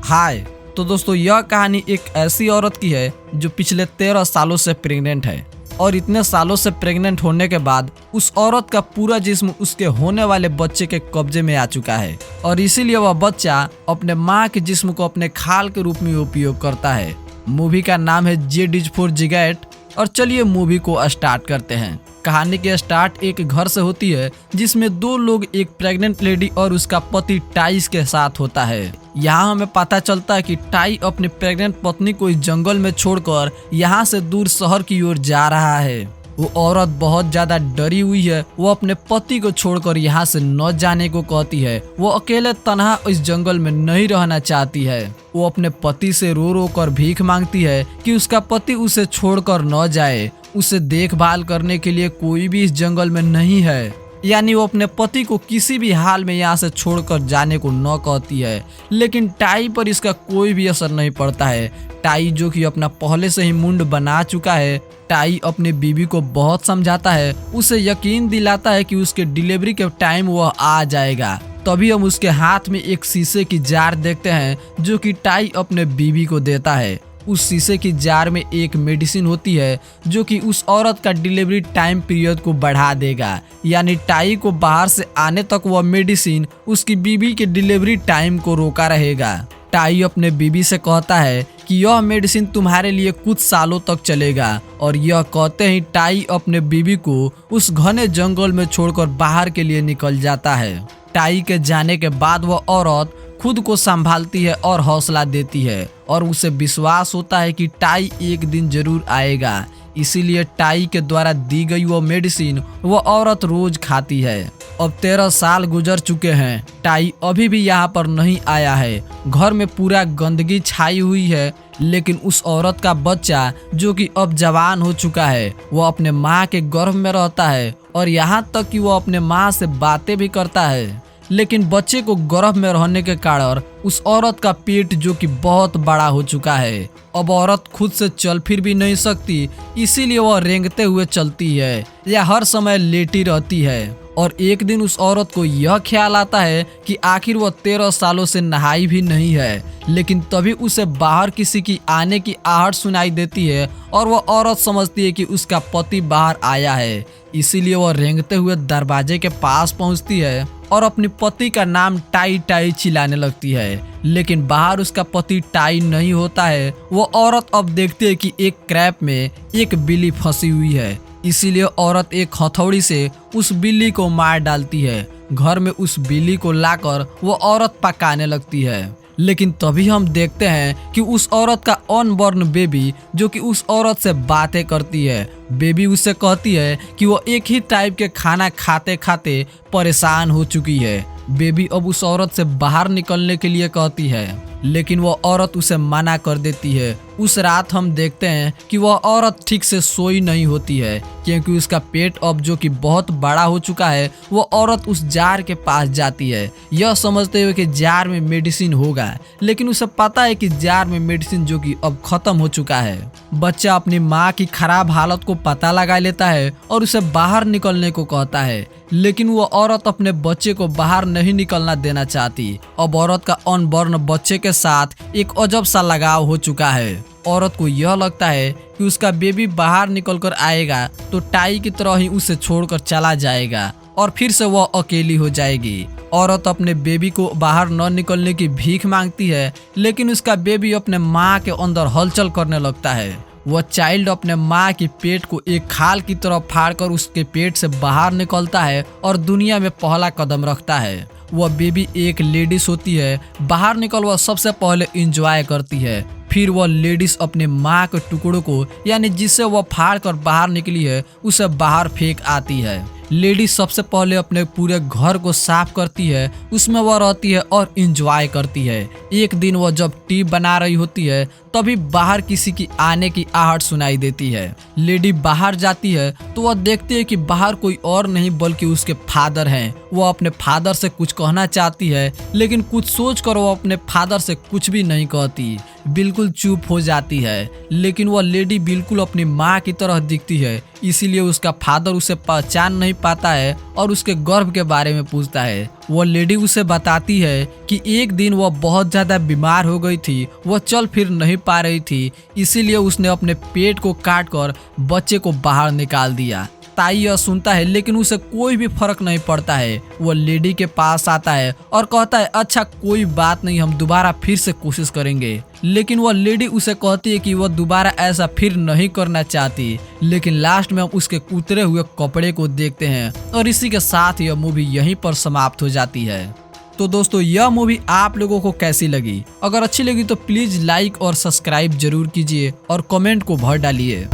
हाय। तो दोस्तों, यह कहानी एक ऐसी औरत की है जो पिछले 13 सालों से प्रेग्नेंट है और इतने सालों से प्रेग्नेंट होने के बाद उस औरत का पूरा जिस्म उसके होने वाले बच्चे के कब्जे में आ चुका है और इसीलिए वह बच्चा अपने माँ के जिस्म को अपने खाल के रूप में उपयोग करता है। मूवी का नाम है जेड इज फॉर जिगैट। और चलिए मूवी को स्टार्ट करते हैं। कहानी की स्टार्ट एक घर से होती है जिसमें दो लोग, एक प्रेग्नेंट लेडी और उसका पति टाइस के साथ होता है। यहाँ हमें पता चलता है कि टाई अपनी प्रेग्नेंट पत्नी को इस जंगल में छोड़कर यहाँ से दूर शहर की ओर जा रहा है। वो औरत बहुत ज्यादा डरी हुई है। वो अपने पति को छोड़कर यहाँ से न जाने को कहती है। वो अकेले तन्हा इस जंगल में नहीं रहना चाहती है। वो अपने पति से रो रो कर भीख मांगती है कि उसका पति उसे छोड़कर न जाए। उसे देखभाल करने के लिए कोई भी इस जंगल में नहीं है, यानी वो अपने पति को किसी भी हाल में यहाँ से छोड़कर जाने को न कहती है। लेकिन टाई पर इसका कोई भी असर नहीं पड़ता है। टाई जो कि अपना पहले से ही मुंड बना चुका है, टाई अपने बीवी को बहुत समझाता है, उसे यकीन दिलाता है कि उसके डिलीवरी के टाइम वह आ जाएगा। तभी हम उसके हाथ में एक शीशे की जार देखते हैं जो कि टाई अपने बीवी को देता है। उस शीशे की जार में एक मेडिसिन होती है जो कि उस औरत का डिलीवरी टाइम पीरियड को बढ़ा देगा, यानी टाई को बाहर से आने तक वह मेडिसिन उसकी बीवी के डिलीवरी टाइम को रोका रहेगा। टाई अपने बीवी से कहता है कि यह मेडिसिन तुम्हारे लिए कुछ सालों तक चलेगा और यह कहते ही टाई अपने बीवी को उस घने जंगल में छोड़कर बाहर के लिए निकल जाता है। टाई के जाने के बाद वह औरत खुद को संभालती है और हौसला देती है और उसे विश्वास होता है कि टाई एक दिन जरूर आएगा। इसीलिए टाई के द्वारा दी गई वो मेडिसिन वो औरत रोज खाती है। अब 13 साल गुजर चुके हैं। टाई अभी भी यहाँ पर नहीं आया है। घर में पूरा गंदगी छाई हुई है, लेकिन उस औरत का बच्चा जो कि अब जवान हो चुका है, वो अपने माँ के गर्भ में रहता है और यहाँ तक कि वो अपने माँ से बातें भी करता है। लेकिन बच्चे को गर्भ में रहने के कारण उस औरत का पेट जो कि बहुत बड़ा हो चुका है, अब औरत खुद से चल फिर भी नहीं सकती। इसीलिए वह रेंगते हुए चलती है या हर समय लेटी रहती है। और एक दिन उस औरत को यह ख्याल आता है कि आखिर वह 13 सालों से नहाई भी नहीं है। लेकिन तभी उसे बाहर किसी की आने की आहट सुनाई देती है और वह औरत समझती है कि उसका पति बाहर आया है। इसीलिए वह रेंगते हुए दरवाजे के पास पहुंचती है और अपने पति का नाम टाई टाई चिल्लाने लगती है। लेकिन बाहर उसका पति टाई नहीं होता है। वो औरत अब देखती है कि एक क्रैप में एक बिल्ली फंसी हुई है। इसीलिए औरत एक हथौड़ी से उस बिल्ली को मार डालती है। घर में उस बिल्ली को लाकर वो औरत पकाने लगती है। लेकिन तभी हम देखते हैं कि उस औरत का अनबॉर्न बेबी जो कि उस औरत से बातें करती है। बेबी उससे कहती है कि वो एक ही टाइप के खाना खाते खाते परेशान हो चुकी है। बेबी अब उस औरत से बाहर निकलने के लिए कहती है, लेकिन वो औरत उसे मना कर देती है। उस रात हम देखते हैं कि वह औरत ठीक से सोई नहीं होती है क्योंकि उसका पेट अब जो कि बहुत बड़ा हो चुका है। वो औरत उस जार के पास जाती है यह समझते हुए कि जार में मेडिसिन होगा, लेकिन उसे पता है कि जार में मेडिसिन जो कि अब खत्म हो चुका है। बच्चा अपनी माँ की खराब हालत को पता लगा लेता है और उसे बाहर निकलने को कहता है, लेकिन वो औरत अपने बच्चे को बाहर नहीं निकलना देना चाहती। अब औरत का अनबॉर्न बच्चे के साथ एक अजब सा लगाव हो चुका है। औरत को यह लगता है कि उसका बेबी बाहर निकलकर आएगा तो टाई की तरह ही उसे छोड़कर चला जाएगा और फिर से वह अकेली हो जाएगी। औरत अपने बेबी को बाहर न निकलने की भीख मांगती है, लेकिन उसका बेबी अपने माँ के अंदर हलचल करने लगता है। वह चाइल्ड अपने माँ के पेट को एक खाल की तरह फाड़कर उसके पेट से बाहर निकलता है और दुनिया में पहला कदम रखता है। वह बेबी एक लेडीज होती है। बाहर निकल वह सबसे पहले एंजॉय करती है। फिर वह लेडीज अपने माँ के टुकड़ों को, यानी जिससे वह फाड़ कर बाहर निकली है, उसे बाहर फेंक आती है। लेडीज सबसे पहले अपने पूरे घर को साफ करती है, उसमें वह रहती है और एंजॉय करती है। एक दिन वह जब टी बना रही होती है तभी बाहर किसी की आने की आहट सुनाई देती है। लेडी बाहर जाती है तो वह देखती है कि बाहर कोई और नहीं बल्कि उसके फादर हैं। वह अपने फादर से कुछ कहना चाहती है, लेकिन कुछ सोचकर वह अपने फादर से कुछ भी नहीं कहती। बिल्कुल चुप हो जाती है, लेकिन वह लेडी बिल्कुल अपनी माँ की तरह दिखती है, इसीलिए उसका फादर उसे पहचान नहीं पाता है और उसके गर्भ के बारे में पूछता है। वह लेडी उसे बताती है कि एक दिन वह बहुत ज़्यादा बीमार हो गई थी, वह चल फिर नहीं पा रही थी, इसीलिए उसने अपने पेट को काट कर बच्चे को बाहर निकाल दिया। ताई यह सुनता है लेकिन उसे कोई भी फर्क नहीं पड़ता है। वह लेडी के पास आता है और कहता है अच्छा कोई बात नहीं, हम दोबारा फिर से कोशिश करेंगे। लेकिन वह लेडी उसे कहती है कि वह दोबारा ऐसा फिर नहीं करना चाहती। लेकिन लास्ट में हम उसके उतरे हुए कपड़े को देखते हैं और इसी के साथ यह मूवी यहीं पर समाप्त हो जाती है। तो दोस्तों यह मूवी आप लोगों को कैसी लगी? अगर अच्छी लगी तो प्लीज लाइक और सब्सक्राइब जरूर कीजिए और कमेंट को भर डालिए।